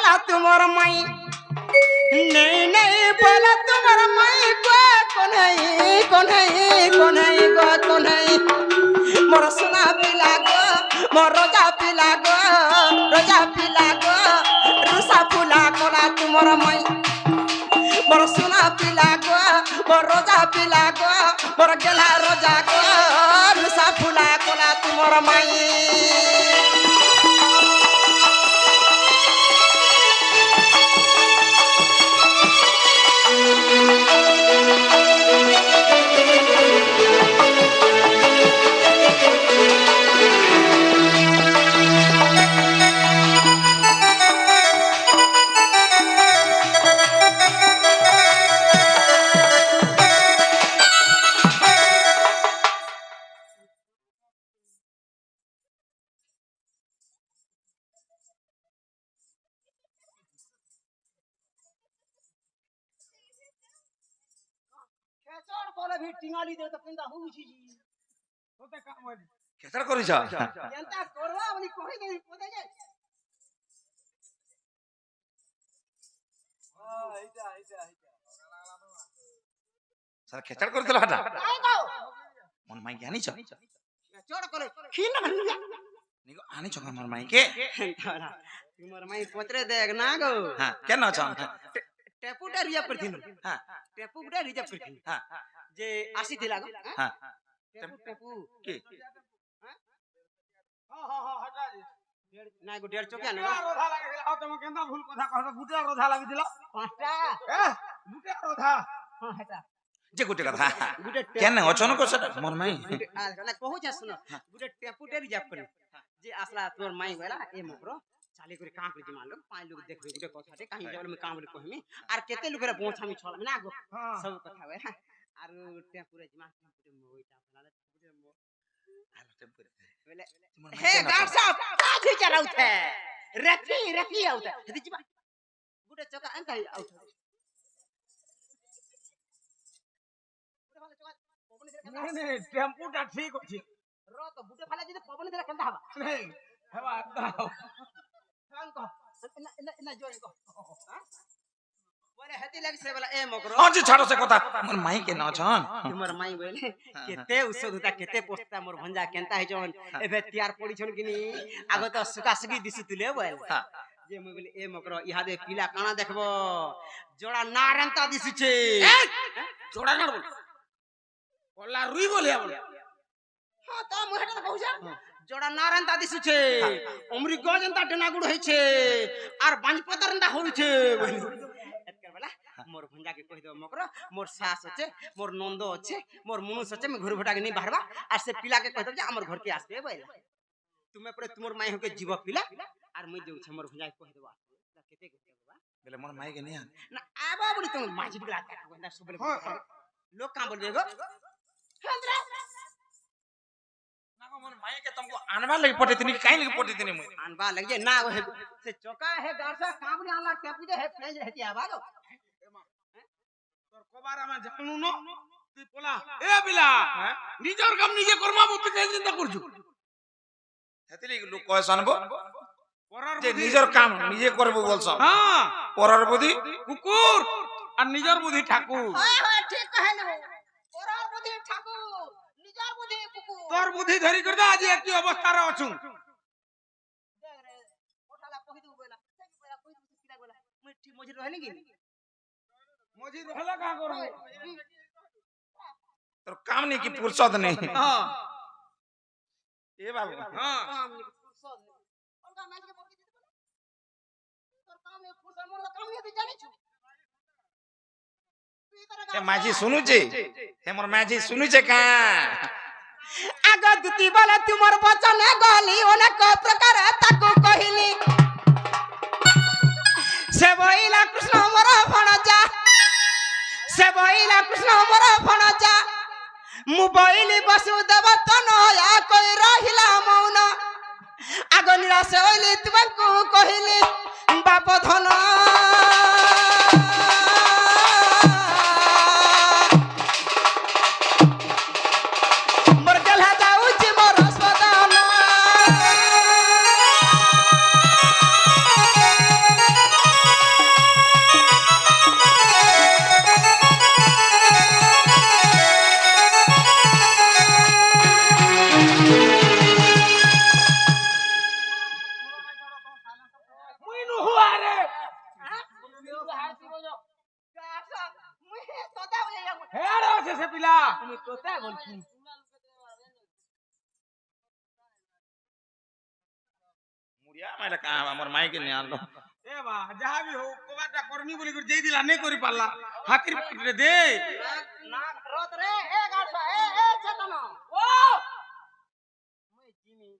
बोला तुम्हारा माई नहीं नहीं बोला तुम्हारा माई कौन है मोर सोना पिला गो मोर रोजा पिला गो रुसा फुला कोला तुम्हारा माई मोर सोना पिला गो मोर रोजा पिला गो मोर गेला रोजा गो रुसा फुला कोला तुम्हारा माई টিঙালি দে তো কিন্দা হুইছি ওতে কাম হইল কেতার করিছ এন্তা করবা বলি কই দে কোদে যাই এইটা স্যার কেতার করিতল হাটা আই দাও মন মাই জানিছ চড় করে খিন না নিগো আনিছ আমার মাইকে তোমার মাই পত্রে দেখ না গো হ্যাঁ কেন আছ টেপুটা রিজার্ভ করছিন হ্যাঁ টেপুটা রিজার্ভ করছিন হ্যাঁ যে আসি দিলা গো হ্যাঁ টেপু কি হ্যাঁ হটা দি না গো ডেড় চকিয়া না রোধা লাগি দিলা তুমি কেনতা ভুল কথা কহছ গুটা রোধা লাগি দিলা পাঁচটা গুটা রোধা হ্যাঁ হেটা যে গুটে কথা গুটে কেন অচানক সেটা মোর মাই না কহুছ শুনো গুটে টেপুটা রিজার্ভ করে যে আসলা তোর মাই গলা এ মকরো চালি করে কাম করে মারলো পাঁচ লোক দেখবে গুটে কথাতে কাহি যাবে আমি কাম করে কহিমি আর কেতে লোকের পৌঁছামি ছলামি না গো সব কথা হয় আর টেপুরে জিমা টেপুরে মোইটা ফলালে টেপুরে মো আলো টেম্পরে বলে हे गार्ड साहब आज ही चला उठे रखी आउता हेदी जिबा गुडे चका अंता ही आउता नहीं नहीं टेम्पोटा ठीक अछि रो तो गुडे फाले जदि पवन देला केनता हबा नहीं हेबा दाओ कान को इना जोई को हां बोले हेती लग से बोला ए मकरो আজি ছাড়ো সে কথা মোর মাই কে না ছন तुमर माई बोले केते औषध होता केते पोस्ता मोर भंजा केनता है जवन एबे तैयार पड़ी छन किनी आगो तो सुका सुकी दिसु तुले बोल हां जे मैं बोले ए मकरो इहा दे पीला काना देखबो जोड़ा नारंता दिसु छे जोड़ा ना बोल कोला रुई बोले बोल हां तो मुहेटा तो कहू जा जोड़ा नारंता दिसु छे उमरी गजंता डना गुड होई छे आर बांजपतरंता होई छे एतकर बोला मोर भंजा के कहि दो मकरो मोर सास अछि मोर नंदो अछि मोर मुनुस अछि मैं घर भटा के नहीं बाहरबा आर से पिला के कहि दो जे हमर घर के आसबे बोला तुमे पर तुमर माई होके जीव पिला आर मैं देउ छे मोर भंजा के कहि देबा केते बाबा বলে মোর মাই কে নিয়া ना आबा बोली तुम माजी बिगला का गोंदा सुबले लोग काम बोल देगो हेंद्रा না মোর মাই কে तुमको আনবা লাগি পটিতনি কাই লাগি পটিতনি মই आनबा लग जे ना हो से चौका है गारसा काम नहीं आला टेपू दे है फ्रेंज रहती आबा गो তোর কবার আমি জানু ন তুই পোলা এ বিলা নিজের কাম নিজে করমা বুদ্ধি কে চিন্তা করছু হেতলি লোক কয় জানবো পরার যে নিজের কাম নিজে করব বলছ হ্যাঁ পরার বুদ্ধি কুকুর আর নিজের বুদ্ধি ঠাকুর हां ठीक कहले हो ओरा बुद्धि ठाकुर निजार बुद्धि कुकुर তোর বুদ্ধি ধরি করে আজ কি অবস্থা রে অছু देख रे ओठाला कहि दू बोला कहि दू किला बोला मैं ठीक मजे रहले कि মজি রহলা কা করব তোর কাম নেই কি ফুরসত নেই হ্যাঁ এ বাবু হ্যাঁ काम नहीं फुर्सत उनका मैच के बोल दीजिए तोर काम है फुर्सत मोर काम है जानी छु এ মাঝি শুনুছে হে মোর মাঝি শুনুছে কা आगा दुती वाला तुमर वचन गली अनेक प्रकार ताको कहिली से बइला कृष्ण मोर भणजा से बइला कृष्ण मोर भणजा मोबाइल वसुदेव तनया कोई रहिला मौन आगो निराश होइली तुमको कहिली बाप धन সে পিলা তুমি তোতে বলছি মুড়িয়া মাইলা কা আমার মাইকে নিয়ে আনলো এ বা যাহা বি হোক কবাটা করমি বলি করে যেই দিলা নেই করি পারলা হাতির পেটে দে না রত রে এ গাড়ছা এ চেতন ও মই জিমি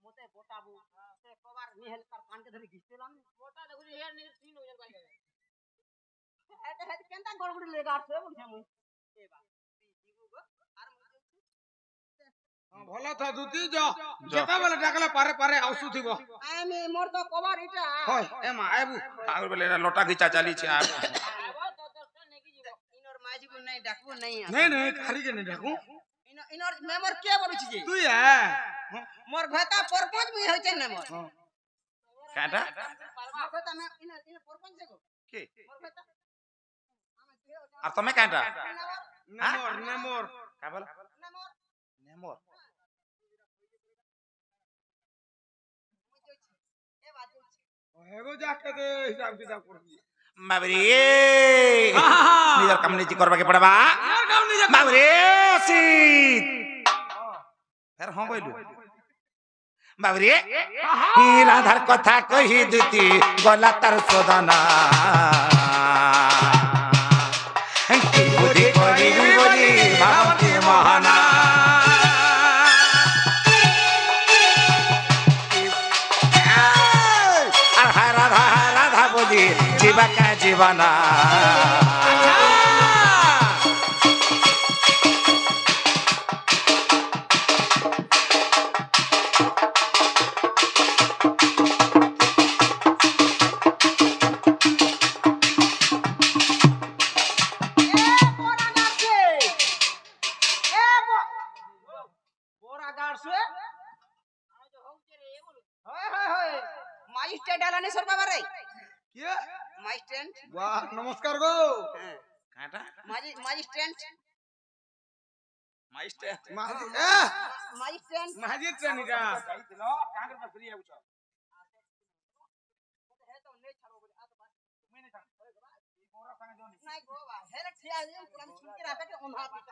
মতে গোটাবু সে কবার নিহেল তার কানকে ধরে ঘিচতেলাম গোটা দেখুনি হের নি 3000 পাই যাবে এটা হেড কেনটা গড়গড়ি লে গাড়ছে বলছি মই এ বা জিগু গো আর ভালো থা দুতি যা যেটা বলে ডাকলে পারে পারে আউসু থিব আমি মোর তো কবার এটা হয় এমা আইবু পাগল বলে এরা লটা গিচা চালিছে আর আবো তো দশটা নেকি যাব ইনর মাইজিবু নাই ডাকবু নাই নেই নেই খারি কে নেই ডাকু ইনর মেমর কে বলছি যে তুই মোর ভেতা পরপঞ্চ মুই হইছে না মোর কাটা মোর ভেতা মে ইনর পরপঞ্চ দেখো কে মোর ভেতা আর তুমি কাটা নেমর নেমর কাবল মেমর নেমর এ বাজু হেগো যাকে দে হিসাব কিতাব করবি বাবরে নিজের কাম নিজে করবাকে পড়বা আর কাম নিজে বাবরে শীত ফের হ্যাঁ কইলু বাবরে রাধার কথা কহি দুতি গলা তার সদনা কি বুদ্ধি করিবি বলি ভাবতি মহানা আর হায় রাধা রাধা বলি জীবাকা জীবনা बोरा गाड़से হয় হয় হয় মাইস্টেন্ট আলানি সর বাবা রে কি মাইস্টেন্ট বাহ নমস্কার গো হ্যাঁ কাটা মাইস্টেন্ট মাইস্টার মাহাজি মাইস্টেন্ট মাহাজি ট্রেনিটা যাইছিল কাঙ্গর পাস ফিরিয়া উছ নাই গো বা হেলে ঠিয়া দিন পুরান সুনকি রাস্তাতে অন্ধার দিতে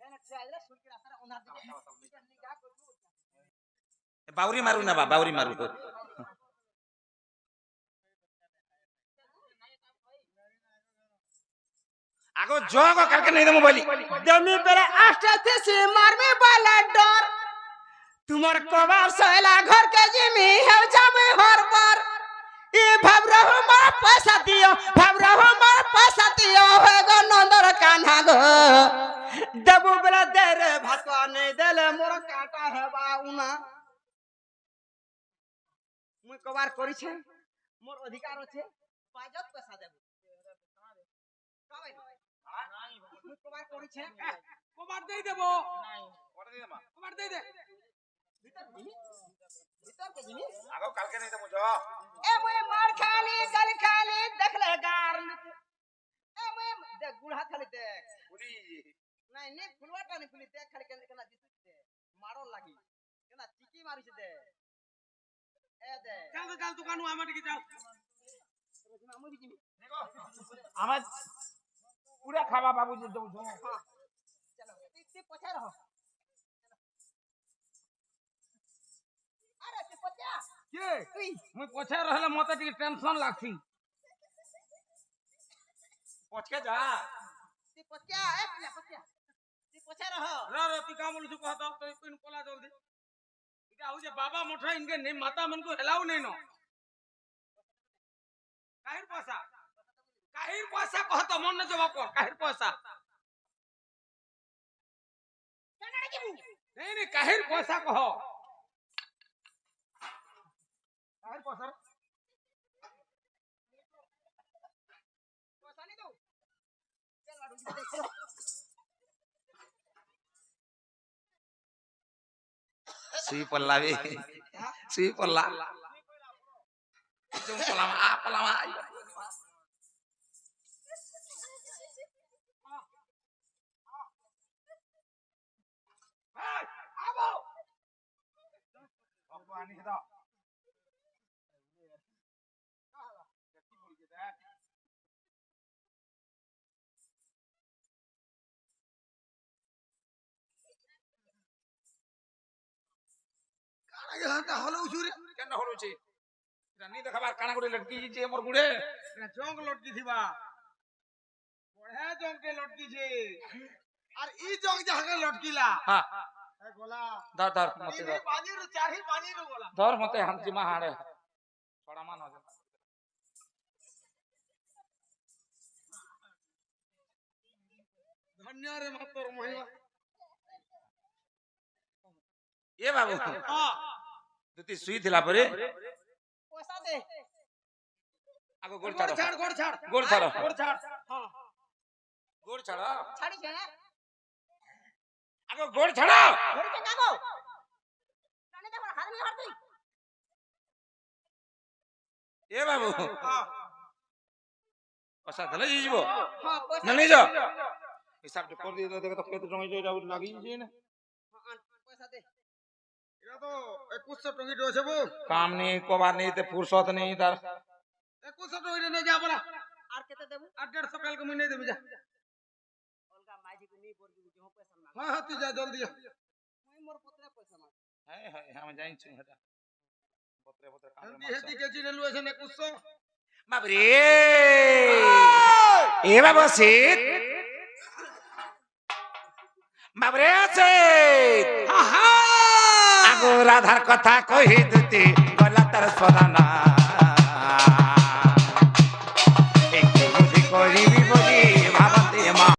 হেলে ঠিয়া দিলে সুনকি রাস্তাতে অন্ধার দিতে নিগা করবো বাউরি মারু না বা বাউরি মারু আগো জগ কালকে নেই দেবো বলি দমি পেরে আস্তে সে মারবে বালা ডর তোমার কবার সয়লা ঘর কে জিমি হেউ জামে হর পর ই ভাব রহু মার পয়সা দিও ভাব রহু মার পয়সা দিও হে গো নন্দর কাन्हा গো দেবু বেলা দে রে ভাতবা নেই দেলে মোর কাটা হেবা উনা মুই কবার করিছে মোর অধিকার আছে বাজত পয়সা দেব কবে মুই কবার করিছে কবার দেই দেব কবার দেই দে ভিতর কে জিনিস আগো কালকে নেই দেবো জ এ মুই মার খালি গল খালি দেখলে গার এ মুই দেখ গুড়া খালি দেখ পুরি নাই নে ফুলওয়াটা নে ফুলি দেখ খালি কেনা দিতে মারো লাগি কেনা চিকি মারিছে দে এ দে চাল দোকান আমার দিকে যাও আমি দিছি আমার পুরা খাওয়া বাবু যে দেবো চলো তুই পছা রহ আরে তুই পছা কে তুই মুই পছা রহলে মতে টিকে টেনশন লাগছি পচকে যা তুই পছা এ পিলা পছা তুই পছা রহ র তুই কাম বলছু কহ তো তুই কোন পলা জলদি এটা হউছে বাবা মোঠা ইনকে নেই মাতা মনকু হেলাও নেই ন কাহির পয়সা কহ তো মন না জবাব কর কাহির পয়সা কেনা কি নেই নেই কাহির পয়সা কহ কাহির পয়সা পয়সা নি দো চল লাডু দেখ সুই পল্লা বে সুই পল্লা জম পল্লা আবো আনি দাও আগে হাতে হলো উছুরে কেন হলুছে এটা নি দেখাবার কানা করে লটকি যে মোর গুড়ে জং লটকি থিবা বড়ে জংকে লটকিছে আর ই জং যাকে লটকিলা হ্যাঁ এ গোলা ধর ধর মতে এই ধর বাজির চাহি বাজির গোলা ধর মতে হামজি মা হাড়ে ছড়া মান আছে ধন্য রে মাতর মহিমা এ বাবু হ্যাঁ দুটি সুই দিলা পরে পয়সা দে আগো গোড় গোড় ছাড়ো ছাড় গোড় ছাড় গোড় ছাড়ো গোড় ছাড় হ্যাঁ গোড় ছাড়ো ছাড়ি কে আগো গোড় ছাড়ো ধরে কে কাগো জানি দেখো হাত নিয়ে হাঁটতি এ বাবু হ্যাঁ পয়সা দিলে যাইব হ্যাঁ পয়সা না নিয়ে যাও হিসাবটা করে দিয়ে দেখো তো কত জমি এটা লাগিয়েছে না পয়সা দে এটা তো 2100 টঙ্কি রয়েছে বউ কাম নেই কবার নেই তে ফুরসত নেই তার 2100 টঙ্কি নে যা বলা আর কেতে দেবো আর 150 কাল কে মহিনে দেবি যা অলগা মাইজি কো নেই পড়বি যে পয়সা মাগ হ্যাঁ হ্যাঁ তুই যা জলদি যা মুই মোর পুত্রে পয়সা মাগ হ্যাঁ হ্যাঁ আমি জানিছি এটা পত্রে পত্রে কাম হেন্দি হেন্দি কে চিনে লুয়েছে 2100 বাবরে এ বাবু সিট বাবরে আছে আগো রাধার কথা কহি দিতে গলা তার সদানা